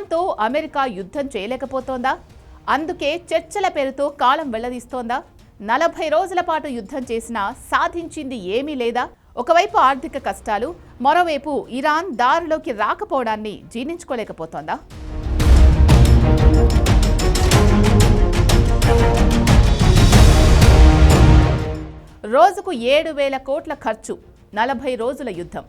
ఇరాన్తో America యుద్ధం చేయలేకపోతోందా? అందుకే చర్చల పేరుతో కాలం వెళ్లదీస్తోందా? 40 రోజుల పాటు యుద్ధం చేసినా సాధించింది ఏమీ లేదా? ఒకవైపు ఆర్థిక కష్టాలు, మరోవైపు ఇరాన్ దారిలోకి రాకపోవడాన్ని జీర్ణించుకోలేకపోతోందా? రోజుకు 7,000 కోట్ల ఖర్చు, 40 రోజుల యుద్ధం.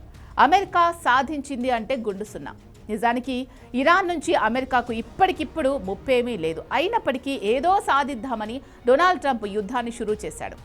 అమెరికా సాధించింది అంటే గుండు సున్నా. నిజానికి ఇరాన్ నుంచి అమెరికాకు ఇప్పటికిప్పుడు ముప్పేమీ లేదు. అయినప్పటికీ ఏదో సాధిద్దామని డొనాల్డ్ ట్రంప్ యుద్ధాన్ని షురూ చేశాడు.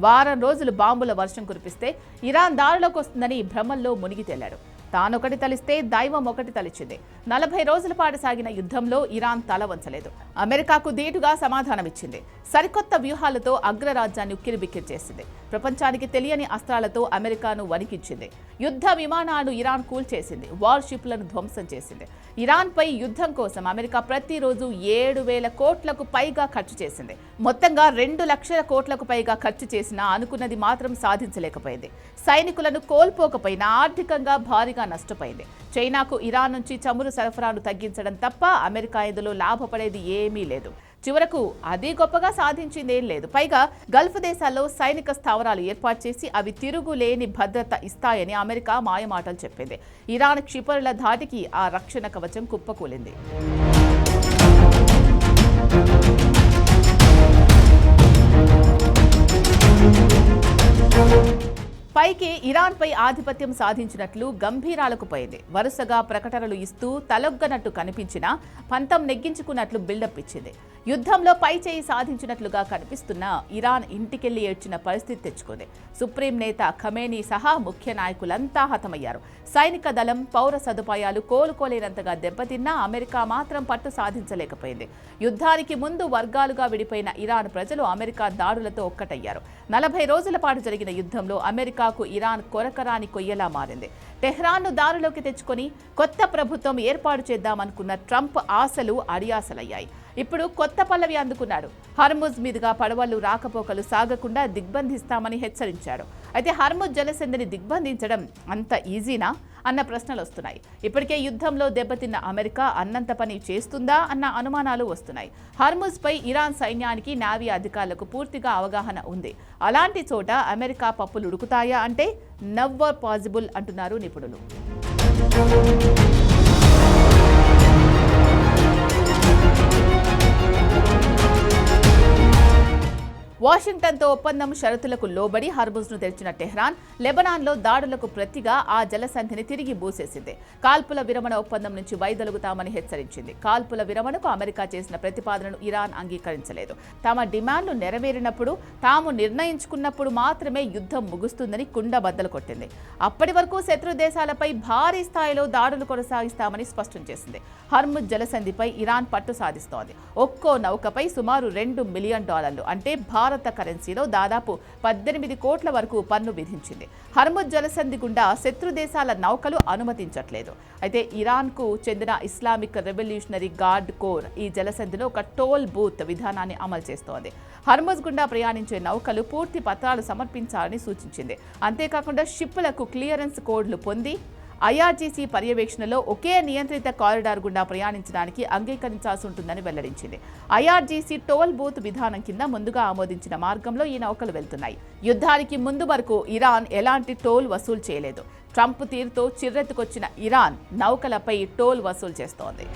వారం రోజులు బాంబుల వర్షం కురిపిస్తే ఇరాన్ దారిలోకి వస్తుందని భ్రమల్లో మునిగి తేలాడు. తానొకటి తలిస్తే దైవం ఒకటి తలిచింది. 40 రోజుల పాటు సాగిన యుద్ధంలో ఇరాన్ తల వంచలేదు. అమెరికాకు ధీటుగా సమాధానమిచ్చింది. సరికొత్త వ్యూహాలతో అగ్రరాజ్యాన్ని ఉక్కిరిబిక్కిరి చేసింది. ప్రపంచానికి తెలియని అస్త్రాలతో అమెరికాను వణికించింది. యుద్ధ విమానాలు ఇరాన్ కూల్చేసింది. వార్షిప్లను ధ్వంసం చేసింది. ఇరాన్పై యుద్ధం కోసం అమెరికా ప్రతిరోజు 7,000 కోట్లకు పైగా ఖర్చు చేసింది. మొత్తంగా 2 లక్షల కోట్లకు పైగా ఖర్చు చేసినా అనుకున్నది మాత్రం సాధించలేకపోయింది. సైనికులను కోల్పోకపోయినా ఆర్థికంగా భారీగా నష్టపోయింది. చైనాకు ఇరాన్ నుంచి చమురు సరఫరాను తగ్గించడం తప్ప అమెరికా ఇందులో లాభపడేది ఏమీ లేదు. చివరకు అది గొప్పగా సాధించిందేం లేదు. పైగా గల్ఫ్ దేశాల్లో సైనిక స్థావరాలు ఏర్పాటు చేసి అవి తిరుగులేని భద్రత ఇస్తాయని అమెరికా మాయమాటలు చెప్పింది. ఇరాన్ క్షిపణుల ధాటికి ఆ రక్షణ కవచం కుప్పకూలింది. పైకి ఇరాన్పై ఆధిపత్యం సాధించినట్లు గంభీరాలకు పోయింది. వరుసగా ప్రకటనలు ఇస్తూ తలొగ్గనట్టు కనిపించినా పంతం నెగ్గించుకున్నట్లు బిల్డప్ ఇచ్చింది. యుద్ధంలో పై చేయి సాధించినట్లుగా కనిపిస్తున్న ఇరాన్ ఇంటికెళ్లి ఏడ్చిన పరిస్థితి తెచ్చుకుంది. సుప్రీం నేత ఖమేనీ సహా ముఖ్య నాయకులంతా హతమయ్యారు. సైనిక దళం, పౌర సదుపాయాలు కోలుకోలేనంతగా దెబ్బతిన్నా అమెరికా మాత్రం పట్టు సాధించలేకపోయింది. యుద్ధానికి ముందు వర్గాలుగా విడిపోయిన ఇరాన్ ప్రజలు అమెరికా దాడులతో ఒక్కటయ్యారు. 40 రోజుల పాటు జరిగిన యుద్ధంలో అమెరికాకు ఇరాన్ కొరకరాని కొయ్యలా మారింది. టెహ్రాన్ను దారిలోకి తెచ్చుకొని కొత్త ప్రభుత్వం ఏర్పాటు చేద్దామనుకున్న ట్రంప్ ఆశలు అడియాసలయ్యాయి. ఇప్పుడు కొత్త పల్లవి అందుకున్నాడు. హర్ముజ్ మీదుగా పడవలు రాకపోకలు సాగకుండా దిగ్బంధిస్తామని హెచ్చరించాడు. అయితే హర్ముజ్ జలసంధిని దిగ్బంధించడం అంత ఈజీనా అన్న ప్రశ్నలు వస్తున్నాయి. ఇప్పటికే యుద్ధంలో దెబ్బతిన్న అమెరికా అన్నంత పని చేస్తుందా అన్న అనుమానాలు వస్తున్నాయి. హర్ముజ్ పై ఇరాన్ సైన్యానికి, నావీ అధికారులకు పూర్తిగా అవగాహన ఉంది. అలాంటి చోట అమెరికా పప్పులు ఉడుకుతాయా అంటే నెవర్ పాసిబుల్ అంటున్నారు నిపుణులు. వాషింగ్టన్తో ఒప్పందం షరతులకు లోబడి హర్ముజ్ను తెరిచిన టెహ్రాన్ లెబనాన్లో దాడులకు ప్రతిగా ఆ జలసంధిని తిరిగి మూసేసింది. కాల్పుల విరమణ ఒప్పందం నుంచి వైదొలుగుతామని హెచ్చరించింది. కాల్పుల విరమణకు అమెరికా చేసిన ప్రతిపాదనను ఇరాన్ అంగీకరించలేదు. తమ డిమాండ్లు నెరవేరినప్పుడు, తాము నిర్ణయించుకున్నప్పుడు మాత్రమే యుద్ధం ముగుస్తుందని కుండబద్దలు కొట్టింది. అప్పటి వరకు శత్రు దేశాలపై భారీ స్థాయిలో దాడులు కొనసాగిస్తామని స్పష్టం చేసింది. హర్ముజ్ జలసంధిపై ఇరాన్ పట్టు సాధిస్తోంది. ఒక్కో నౌకపై సుమారు $2 మిలియన్ అంటే భారత కరెన్సీలో దాదాపు 18 కోట్ల వరకు పన్ను విధించింది. హర్ముజ్ జలసంధి గుండా శత్రు దేశాల నౌకలు అనుమతించట్లేదు. అయితే ఇరాన్కు చెందిన ఇస్లామిక్ రెవల్యూషనరీ గార్డ్ కోర్ ఈ జలసంధిలో ఒక టోల్ బూత్ విధానాన్ని అమలు చేస్తోంది. హర్ముజ్ గుండా ప్రయాణించే నౌకలు పూర్తి పత్రాలు సమర్పించాలని సూచించింది. అంతేకాకుండా షిప్పులకు క్లియరెన్స్ కోడ్లు పొంది ఐఆర్జీసీ పర్యవేక్షణలో ఒకే నియంత్రిత కారిడార్ గుండా ప్రయాణించడానికి అంగీకరించాల్సి ఉంటుందని వెల్లడించింది. ఐఆర్జీసీ టోల్ బూత్ విధానం కింద ముందుగా ఆమోదించిన మార్గంలో ఈ నౌకలు వెళ్తున్నాయి. యుద్ధానికి ముందు వరకు ఇరాన్ ఎలాంటి టోల్ వసూలు చేయలేదు. ట్రంప్ తీరుతో చిర్రెత్తుకొచ్చిన ఇరాన్ నౌకలపై టోల్ వసూలు చేస్తోంది.